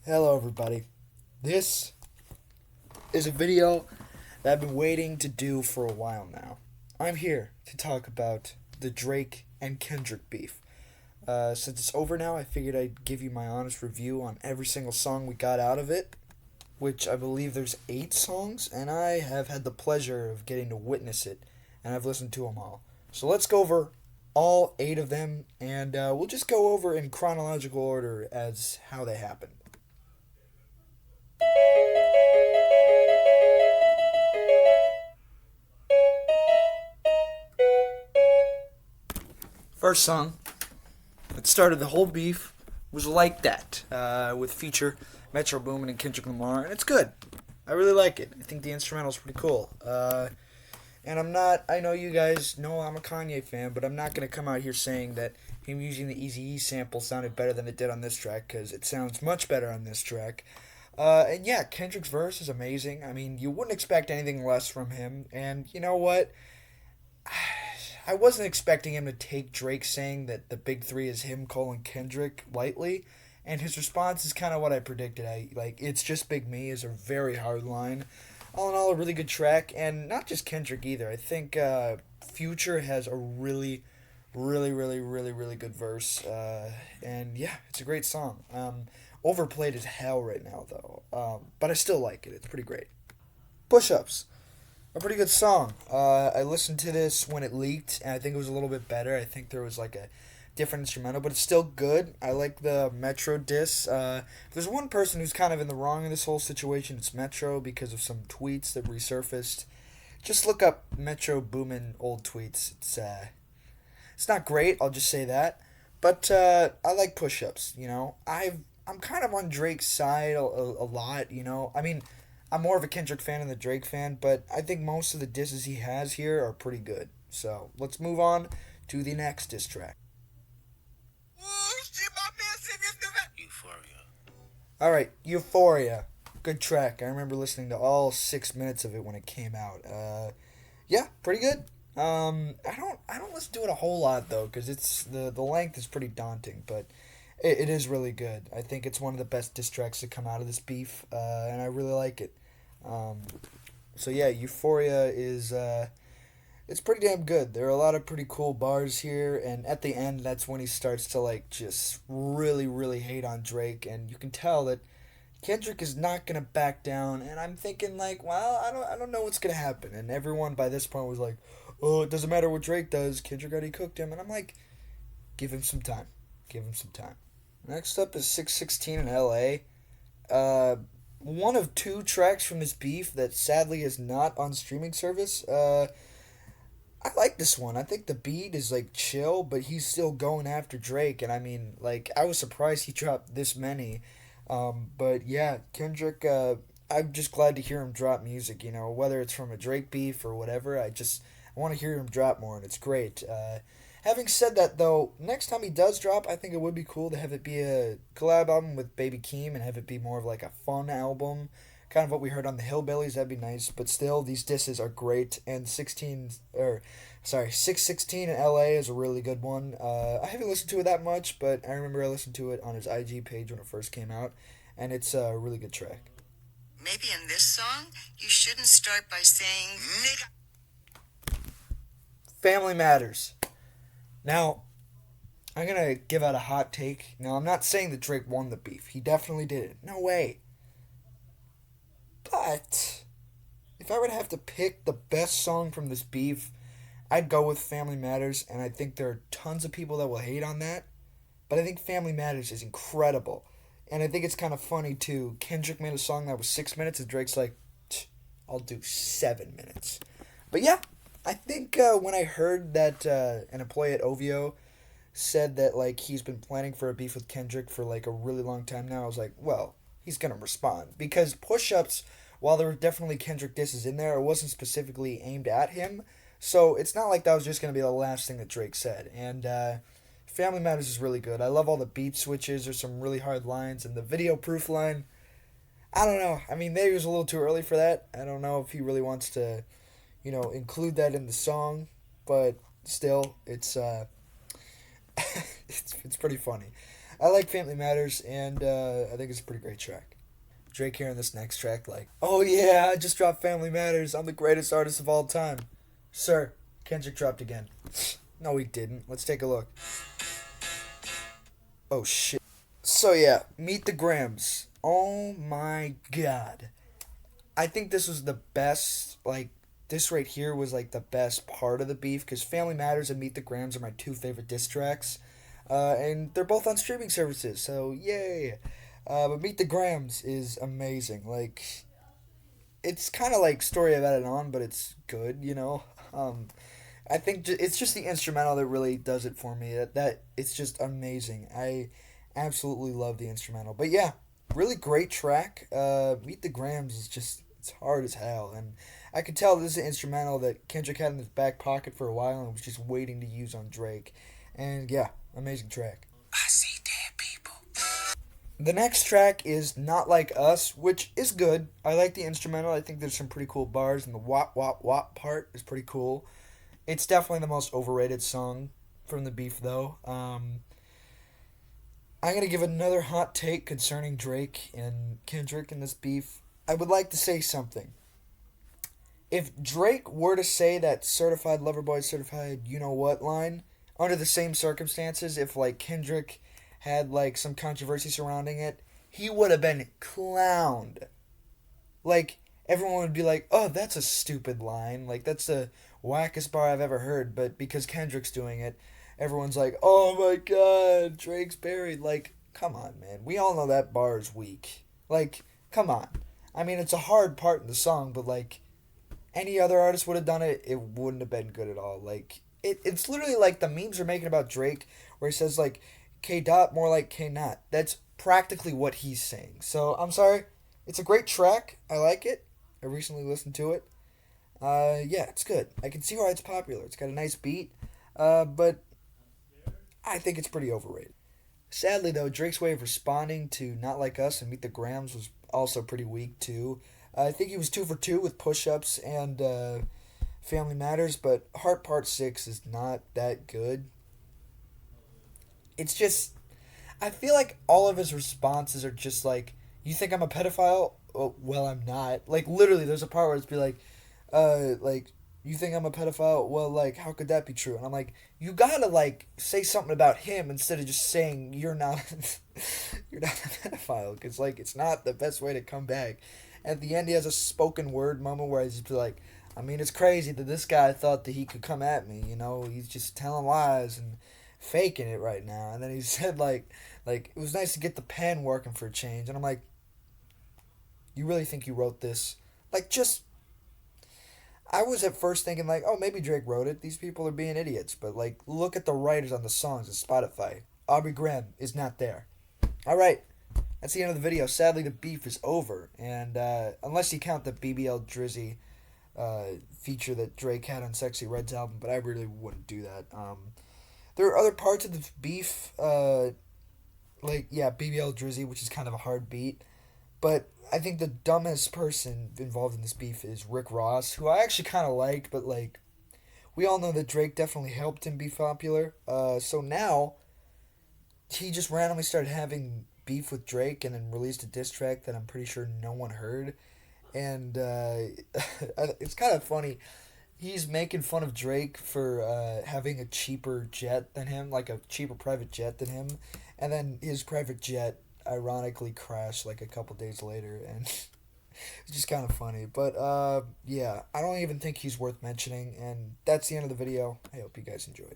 Hello, everybody. This is a video that I've been waiting to do for a while now. I'm here to talk about the Drake and Kendrick beef. Since it's over now, I figured I'd give you my honest review on every single song we got out of it, which I believe there's 8 songs, and I have had the pleasure of getting to witness it, and I've listened to them all. So let's go over all 8 of them, and we'll just go over in chronological order as how they happened. First song that started the whole beef was Like That, with feature Metro Boomin and Kendrick Lamar, and it's good. I really like it. I think the instrumental's pretty cool. And I know you guys know I'm a Kanye fan, but I'm not going to come out here saying that him using the Eazy-E sample sounded better than it did on this track, because it sounds much better on this track. And yeah, Kendrick's verse is amazing. I mean, you wouldn't expect anything less from him, and you know what? I wasn't expecting him to take Drake saying that the big three is him, Cole, and Kendrick lightly, and his response is kind of what I predicted. It's just Big Me is a very hard line. All in all, a really good track, and not just Kendrick either. I think Future has a really good verse, and yeah, it's a great song. Overplayed as hell right now though, but I still like it. It's pretty great. Push ups, a pretty good song. I listened to this when it leaked, and I think it was a little bit better. I think there was like a different instrumental, but it's still good. I like the Metro diss. If there's one person who's kind of in the wrong in this whole situation, it's Metro because of some tweets that resurfaced. Just look up Metro Boomin old tweets. It's not great. I'll just say that, but I like push ups. I'm kind of on Drake's side a lot. I mean, I'm more of a Kendrick fan than the Drake fan, but I think most of the disses he has here are pretty good. So let's move on to the next diss track. Euphoria. Alright, Euphoria. Good track. I remember listening to all 6 minutes of it when it came out. Yeah, pretty good. I don't listen to it a whole lot though, because it's the length is pretty daunting, but it is really good. I think it's one of the best diss tracks to come out of this beef, and I really like it. Um, so yeah, Euphoria is it's pretty damn good. There are a lot of pretty cool bars here, and at the end, that's when he starts to like just really hate on Drake, and you can tell that Kendrick is not gonna back down. And I'm thinking like, well, I don't know what's gonna happen. And everyone by this point was like, oh, it doesn't matter what Drake does. Kendrick already cooked him, and I'm like, give him some time. Give him some time. Next up is 616 in L.A. One of 2 tracks from this beef that sadly is not on streaming service. I like this one. I think the beat is like chill, but he's still going after Drake, and I mean, like, I was surprised he dropped this many. But yeah, Kendrick. I'm just glad to hear him drop music. Whether it's from a Drake beef or whatever. I want to hear him drop more, and it's great. Having said that, though, next time he does drop, I think it would be cool to have it be a collab album with Baby Keem and have it be more of like a fun album, kind of what we heard on the Hillbillies. That'd be nice. But still, these disses are great, and 616 in L.A. is a really good one. I haven't listened to it that much, but I remember I listened to it on his IG page when it first came out, and it's a really good track. Maybe in this song, you shouldn't start by saying nigga. Family Matters. Now, I'm gonna give out a hot take. Now, I'm not saying that Drake won the beef. He definitely did it. No way. But if I were to have to pick the best song from this beef, I'd go with Family Matters, and I think there are tons of people that will hate on that. But I think Family Matters is incredible. And I think it's kind of funny too. Kendrick made a song that was 6 minutes, and Drake's like, I'll do 7 minutes. But yeah, I think when I heard that an employee at OVO said that like he's been planning for a beef with Kendrick for like a really long time now, I was like, well, he's gonna respond, because Push Ups, while there were definitely Kendrick disses in there, it wasn't specifically aimed at him. So it's not like that was just gonna be the last thing that Drake said. And Family Matters is really good. I love all the beat switches. There's some really hard lines, and the video proof line. I don't know. I mean, maybe it was a little too early for that. I don't know if he really wants to, include that in the song, but still, it's it's pretty funny. I like Family Matters, and I think it's a pretty great track. Drake here in this next track, like, oh yeah, I just dropped Family Matters. I'm the greatest artist of all time. Sir, Kendrick dropped again. No, he didn't. Let's take a look. Oh shit. So yeah, Meet the Grams. Oh my god. I think this was the best, like, this right here was like the best part of the beef because Family Matters and Meet the Grams are my two favorite diss tracks. And they're both on streaming services, so yay. But Meet the Grams is amazing. Like, it's kind of like Story I've Added On, but it's good, you know? I think it's just the instrumental that really does it for me. That it's just amazing. I absolutely love the instrumental. But yeah, really great track. Meet the Grams is just it's hard as hell, and I could tell this is an instrumental that Kendrick had in his back pocket for a while and was just waiting to use on Drake. And yeah, amazing track. I see dead people. The next track is Not Like Us, which is good. I like the instrumental. I think there's some pretty cool bars, and the wop wop wop part is pretty cool. It's definitely the most overrated song from the beef, though. I'm gonna give another hot take concerning Drake and Kendrick in this beef. I would like to say something. If Drake were to say that certified lover boy, certified you know what line under the same circumstances, if like Kendrick had like some controversy surrounding it, he would have been clowned. Like everyone would be like, "Oh, that's a stupid line. Like that's the wackest bar I've ever heard." But because Kendrick's doing it, everyone's like, "Oh my god, Drake's buried." Like, come on, man. We all know that bar is weak. Like, come on. I mean, it's a hard part in the song, but like any other artist would have done it, it wouldn't have been good at all. Like it's literally like the memes are making about Drake where he says like K dot more like K not. That's practically what he's saying. So I'm sorry. It's a great track. I like it. I recently listened to it. Yeah, it's good. I can see why it's popular. It's got a nice beat. But I think it's pretty overrated. Sadly though, Drake's way of responding to Not Like Us and Meet the Grams was also pretty weak too. I think he was 2 for 2 with push-ups and Family Matters, but Heart Part 6 is not that good. It's just, I feel like all of his responses are just like, you think I'm a pedophile? Oh, well, I'm not. Like, literally, there's a part where it's be like, you think I'm a pedophile? Well, like, how could that be true? And I'm like, you gotta, like, say something about him instead of just saying you're not, you're not a pedophile. Because, like, it's not the best way to come back. At the end, he has a spoken word moment where he's just like, I mean, it's crazy that this guy thought that he could come at me, you know? He's just telling lies and faking it right now. And then he said, like it was nice to get the pen working for a change. And I'm like, you really think you wrote this? Like, just, I was at first thinking, like, oh, maybe Drake wrote it. These people are being idiots. But, like, look at the writers on the songs on Spotify. Aubrey Graham is not there. All right. That's the end of the video. Sadly, the beef is over. And unless you count the BBL Drizzy feature that Drake had on Sexy Red's album, but I really wouldn't do that. There are other parts of the beef, like, yeah, BBL Drizzy, which is kind of a hard beat. But I think the dumbest person involved in this beef is Rick Ross, who I actually kind of like, but, like, we all know that Drake definitely helped him be popular. So now, he just randomly started having beef with Drake and then released a diss track that I'm pretty sure no one heard. And it's kind of funny. He's making fun of Drake for having a cheaper jet than him, like a cheaper private jet than him. And then his private jet ironically crashed like a couple days later. And it's just kind of funny. But yeah, I don't even think he's worth mentioning. And that's the end of the video. I hope you guys enjoyed.